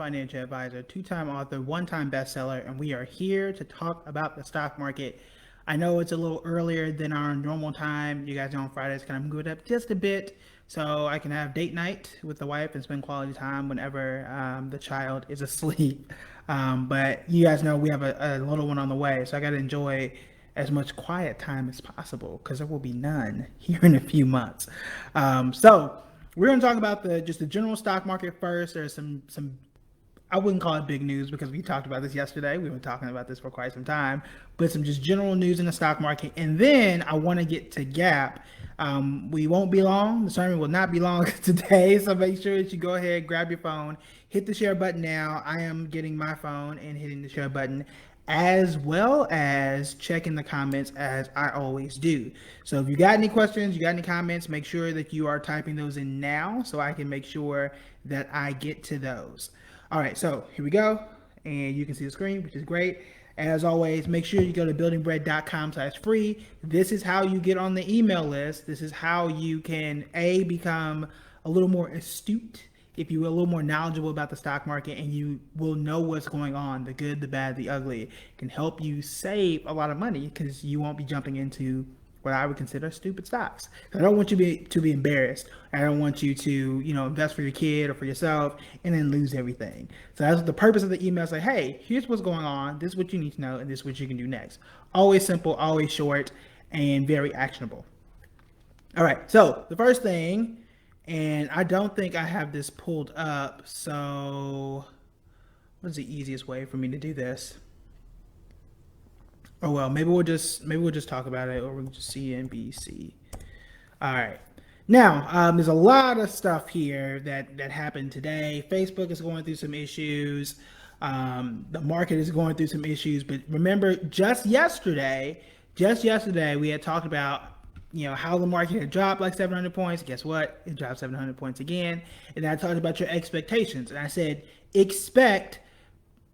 financial advisor, two-time author, one-time bestseller, and we are here to talk about the stock market. I know it's a little earlier than our normal time. You guys know on Fridays kind of move it up just a bit so I can have date night with the wife and spend quality time whenever the child is asleep. But you guys know we have a little one on the way, so I got to enjoy as much quiet time as possible because there will be none here in a few months. So we're going to talk about the general stock market first. There's some I wouldn't call it big news because we talked about this yesterday. We've been talking about this for quite some time, but some just general news in the stock market. And then I want to get to Gap. We won't be long. The sermon will not be long today. So make sure that you go ahead, grab your phone, hit the share button now. I am getting my phone and hitting the share button, as well as checking the comments as I always do. So if you got any questions, you got any comments, make sure that you are typing those in now so I can make sure that I get to those. All right, so here we go. And you can see the screen, which is great. As always, make sure you go to buildingbread.com/free. This is how you get on the email list. This is how you can, become a little more astute, if you will, a little more knowledgeable about the stock market, and you will know what's going on, the good, the bad, the ugly. It can help you save a lot of money because you won't be jumping into what I would consider stupid stocks. I don't want you to be embarrassed. I don't want you to, invest for your kid or for yourself and then lose everything. So that's the purpose of the email. Say, hey, here's what's going on. This is what you need to know, and this is what you can do next. Always simple, always short, and very actionable. All right, so the first thing, and I don't think I have this pulled up, so what's the easiest way for me to do this? Oh well, maybe we'll just talk about it, or we'll just CNBC. All right. Now, there's a lot of stuff here that happened today. Facebook is going through some issues. The market is going through some issues. But remember, just yesterday, we had talked about how the market had dropped like 700 points. Guess what? It dropped 700 points again. And I talked about your expectations, and I said expect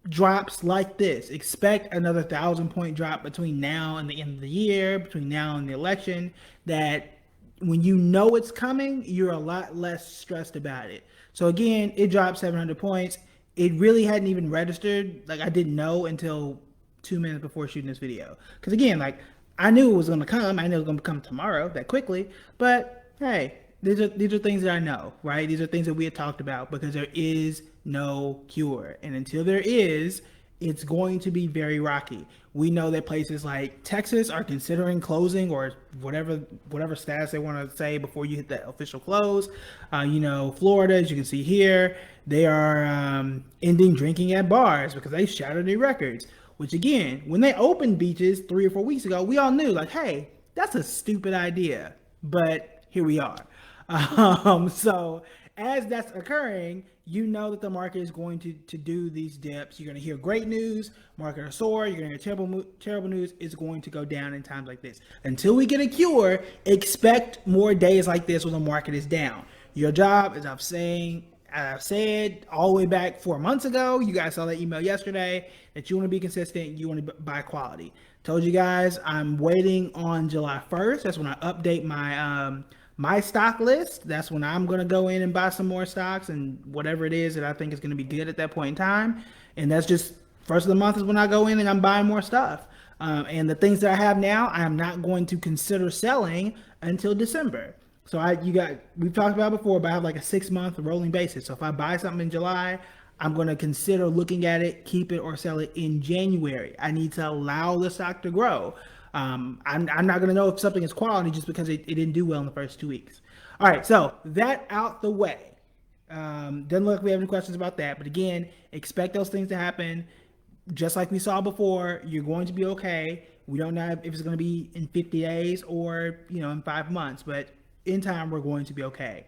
drops like this. Expect another 1,000-point drop between now and the end of the year, between now and the election, that when you know it's coming, you're a lot less stressed about it. So again, it dropped 700 points. It really hadn't even registered. Like, I didn't know until 2 minutes before shooting this video. Because again, like, I knew it was going to come. I knew it was going to come tomorrow that quickly. But hey, these are things that I know, right? These are things that we had talked about, because there is no cure. And until there is, it's going to be very rocky. We know that places like Texas are considering closing, or whatever status they want to say before you hit that official close. Florida, as you can see here, they are ending drinking at bars because they shattered their records. Which again, when they opened beaches 3 or 4 weeks ago, we all knew, like, hey, that's a stupid idea. But here we are. So as that's occurring, you know that the market is going to do these dips. You're going to hear great news, market are soar. You're going to hear terrible news. It's going to go down in times like this. Until we get a cure, expect more days like this when the market is down. Your job, as I've said all the way back 4 months ago, you guys saw that email yesterday, that you want to be consistent, you want to buy quality. Told you guys I'm waiting on July 1st. That's when I update my stock list. That's when I'm going to go in and buy some more stocks and whatever it is that I think is going to be good at that point in time. And that's just first of the month is when I go in and I'm buying more stuff. And the things that I have now, I am not going to consider selling until December. So we've talked about it before, but I have like a 6-month rolling basis. So if I buy something in July, I'm going to consider looking at it, keep it, or sell it in January. I need to allow the stock to grow. I'm not going to know if something is quality just because it didn't do well in the first 2 weeks. All right, so that out the way. Doesn't look like we have any questions about that. But again, expect those things to happen. Just like we saw before, you're going to be okay. We don't know if it's going to be in 50 days or in 5 months. But in time, we're going to be okay.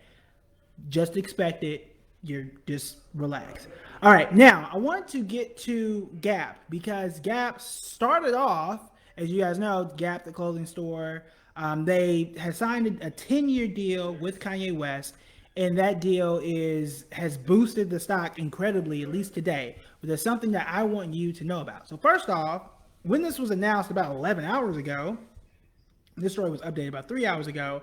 Just expect it. You're just relax. All right, now I want to get to Gap, because Gap started off, as you guys know, Gap, the clothing store, they have signed a 10-year deal with Kanye West, and that deal has boosted the stock incredibly, at least today. But there's something that I want you to know about. So first off, when this was announced about 11 hours ago, this story was updated about 3 hours ago,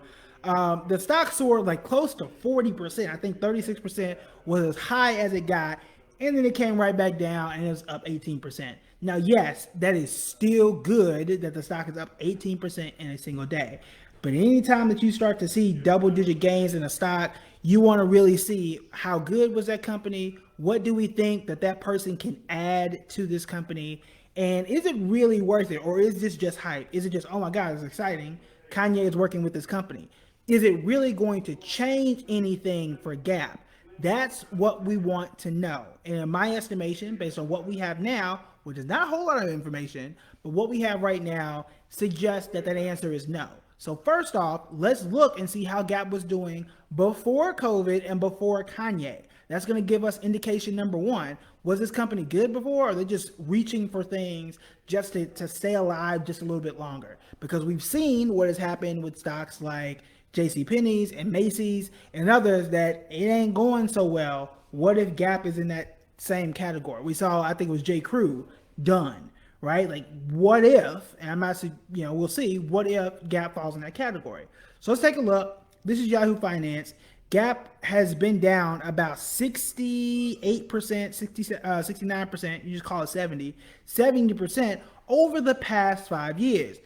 the stock soared like close to 40%. I think 36% was as high as it got and then it came right back down and it was up 18%. Now, yes, that is still good that the stock is up 18% in a single day. But anytime that you start to see double digit gains in a stock, you want to really see how good was that company? What do we think that that person can add to this company? And is it really worth it? Or is this just hype? Is it just, oh my God, it's exciting. Kanye is working with this company. Is it really going to change anything for Gap? That's what we want to know. And in my estimation, based on what we have now, which is not a whole lot of information, but what we have right now suggests that that answer is no. So first off, let's look and see how Gap was doing before COVID and before Kanye. That's going to give us indication number one. Was this company good before, or are they just reaching for things just to stay alive just a little bit longer? Because we've seen what has happened with stocks like JCPenney's and Macy's and others that it ain't going so well. What if Gap is in that same category? We saw, I think it was J. Crew done, right? Like, what if, and I'm not, we'll see, what if Gap falls in that category? So let's take a look. This is Yahoo Finance. Gap has been down about 68%, 69%, you just call it 70% over the past 5 years.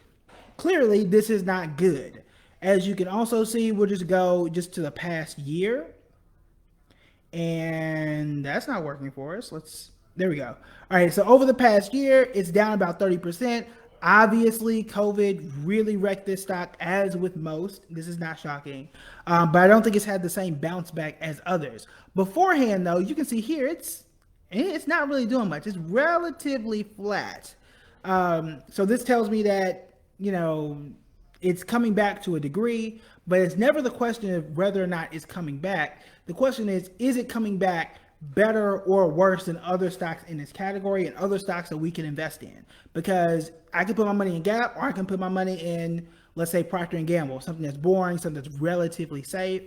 Clearly, this is not good. As you can also see, we'll just go just to the past year. And that's not working for us. There we go. All right, so over the past year, it's down about 30%. Obviously, COVID really wrecked this stock, as with most. This is not shocking. But I don't think it's had the same bounce back as others. Beforehand, though, you can see here, it's not really doing much. It's relatively flat. So this tells me that, it's coming back to a degree, but it's never the question of whether or not it's coming back. The question is it coming back better or worse than other stocks in this category and other stocks that we can invest in? Because I can put my money in Gap, or I can put my money in, let's say, Procter & Gamble, something that's boring, something that's relatively safe.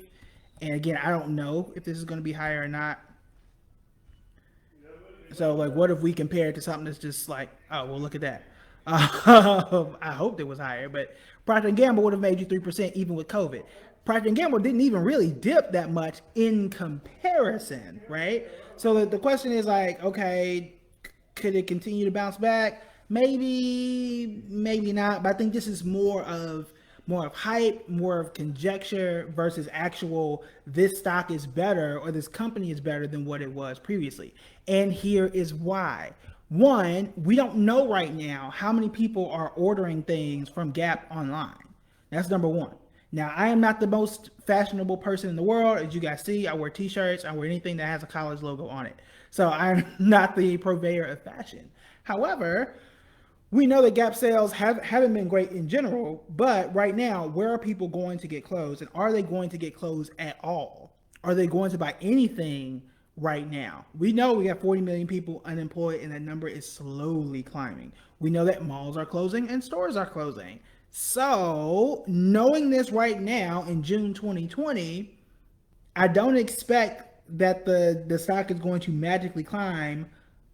And again, I don't know if this is going to be higher or not. So, like, what if we compare it to something that's just like, oh, well, look at that. I hoped it was higher, but Procter & Gamble would have made you 3% even with COVID. Procter & Gamble didn't even really dip that much in comparison, right? So the question is like, okay, could it continue to bounce back? Maybe, maybe not. But I think this is more of hype, more of conjecture versus actual, this stock is better or this company is better than what it was previously. And here is why. One, we don't know right now how many people are ordering things from Gap online. That's number one. Now, I am not the most fashionable person in the world. As you guys see, I wear t-shirts. I wear anything that has a college logo on it. So I'm not the purveyor of fashion. However, we know that Gap sales haven't been great in general, but right now, where are people going to get clothes? And are they going to get clothes at all? Are they going to buy anything right now? We know we have 40 million people unemployed, and that number is slowly climbing. We know that malls are closing and stores are closing. So, knowing this right now in June 2020, I don't expect that the stock is going to magically climb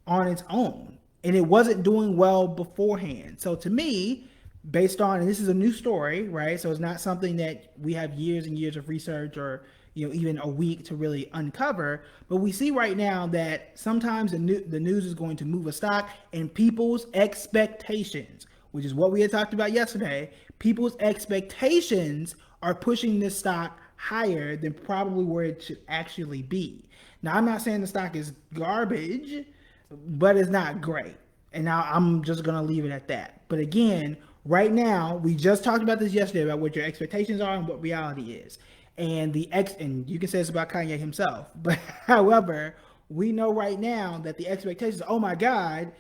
on its own. And it wasn't doing well beforehand. So to me, based on, and this is a new story, right? So it's not something that we have years and years of research or even a week to really uncover. But we see right now that sometimes the news is going to move a stock, and people's expectations, which is what we had talked about yesterday, people's expectations are pushing this stock higher than probably where it should actually be. Now, I'm not saying the stock is garbage, but it's not great. And now I'm just going to leave it at that. But again, right now, we just talked about this yesterday about what your expectations are and what reality is. And and you can say this about Kanye himself. But however, we know right now that the expectations, oh my God,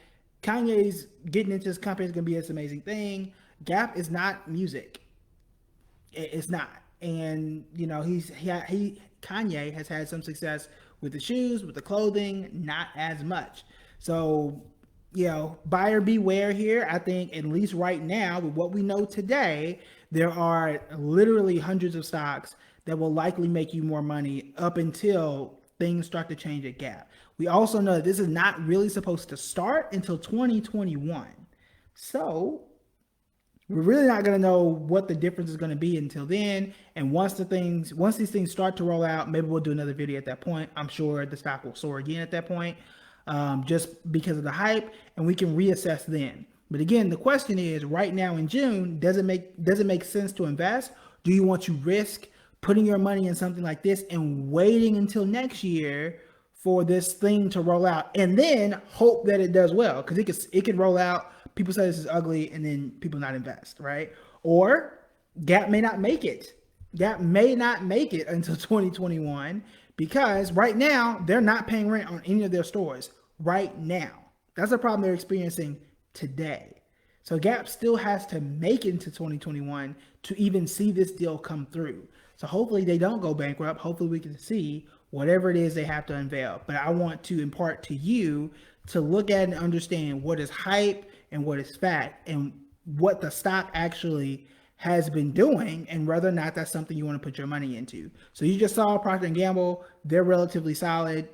Kanye's getting into this company, is going to be this amazing thing. Gap is not music. It's not. And, Kanye has had some success with the shoes, with the clothing, not as much. So, buyer beware here. I think at least right now, with what we know today, there are literally hundreds of stocks that will likely make you more money up until things start to change at Gap. We also know that this is not really supposed to start until 2021. So we're really not going to know what the difference is going to be until then. And once these things start to roll out, maybe we'll do another video at that point. I'm sure the stock will soar again at that point. just because of the hype, and we can reassess then. But again, the question is, right now in June, does it make sense to invest? Do you want to risk putting your money in something like this and waiting until next year for this thing to roll out, and then hope that it does well? Because it could roll out. People say this is ugly, and then people not invest, right? Or Gap may not make it. Gap may not make it until 2021 because right now they're not paying rent on any of their stores. Right now, that's a problem they're experiencing today. So Gap still has to make it into 2021 to even see this deal come through. So hopefully they don't go bankrupt. Hopefully we can see whatever it is they have to unveil. But I want to impart to you to look at and understand what is hype and what is fact and what the stock actually has been doing and whether or not that's something you want to put your money into. So you just saw Procter & Gamble. They're relatively solid.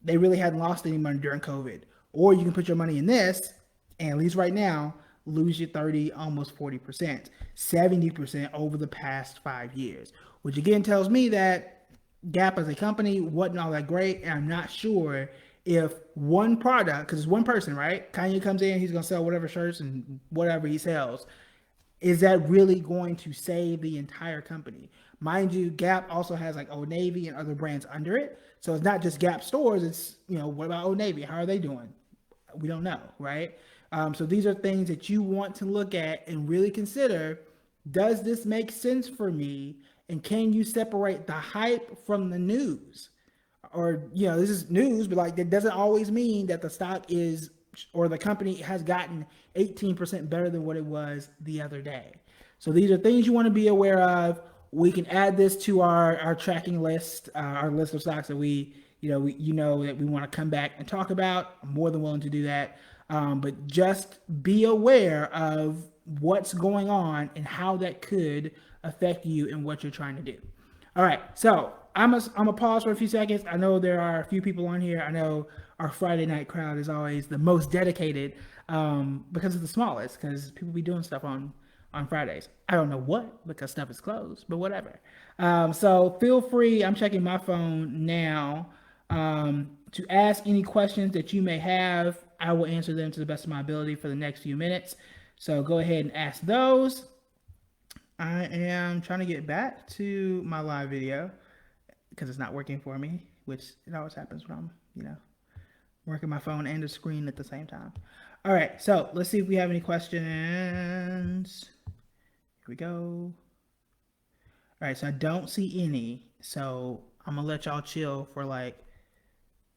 They really hadn't lost any money during COVID. Or you can put your money in this and at least right now, lose your 30, almost 40%, 70% over the past 5 years, which again tells me that Gap as a company wasn't all that great. And I'm not sure if one product, because it's one person, right? Kanye comes in, he's going to sell whatever shirts and whatever he sells. Is that really going to save the entire company? Mind you, Gap also has like Old Navy and other brands under it. So it's not just Gap stores. It's, what about Old Navy? How are they doing? We don't know, right? So these are things that you want to look at and really consider. Does this make sense for me? And can you separate the hype from the news? Or, this is news, but like that doesn't always mean that the stock is or the company has gotten 18% better than what it was the other day. So these are things you want to be aware of. We can add this to our tracking list, our list of stocks that we that we want to come back and talk about. I'm more than willing to do that. But just be aware of what's going on and how that could affect you and what you're trying to do. All right, so I'm gonna pause for a few seconds. I know there are a few people on here. I know our Friday night crowd is always the most dedicated because it's the smallest, because people be doing stuff on Fridays. I don't know what, because stuff is closed, but whatever. So feel free, I'm checking my phone now, to ask any questions that you may have. I will answer them to the best of my ability for the next few minutes. So go ahead and ask those. I am trying to get back to my live video because it's not working for me, which it always happens when I'm, working my phone and the screen at the same time. All right, so let's see if we have any questions. Here we go. All right, so I don't see any, so I'm gonna let y'all chill for like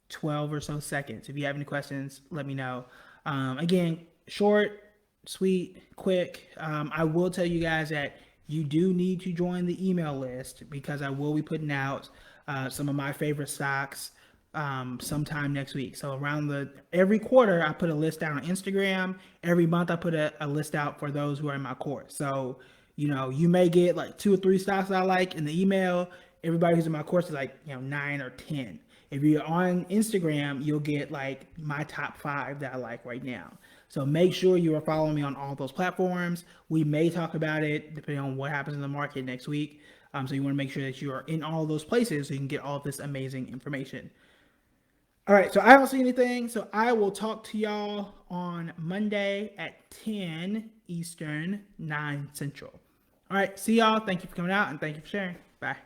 12 or so seconds. If you have any questions, let me know. Again, short, sweet, quick. I will tell you guys that you do need to join the email list because I will be putting out some of my favorite stocks sometime next week. So every quarter, I put a list out on Instagram. Every month, I put a list out for those who are in my course. So, you may get like 2 or 3 stocks that I like in the email. Everybody who's in my course is like, 9 or 10. If you're on Instagram, you'll get like my top 5 that I like right now. So make sure you are following me on all those platforms. We may talk about it depending on what happens in the market next week. So you want to make sure that you are in all those places so you can get all of this amazing information. All right, so I don't see anything. So I will talk to y'all on Monday at 10 Eastern, 9 Central. All right, see y'all. Thank you for coming out and thank you for sharing. Bye.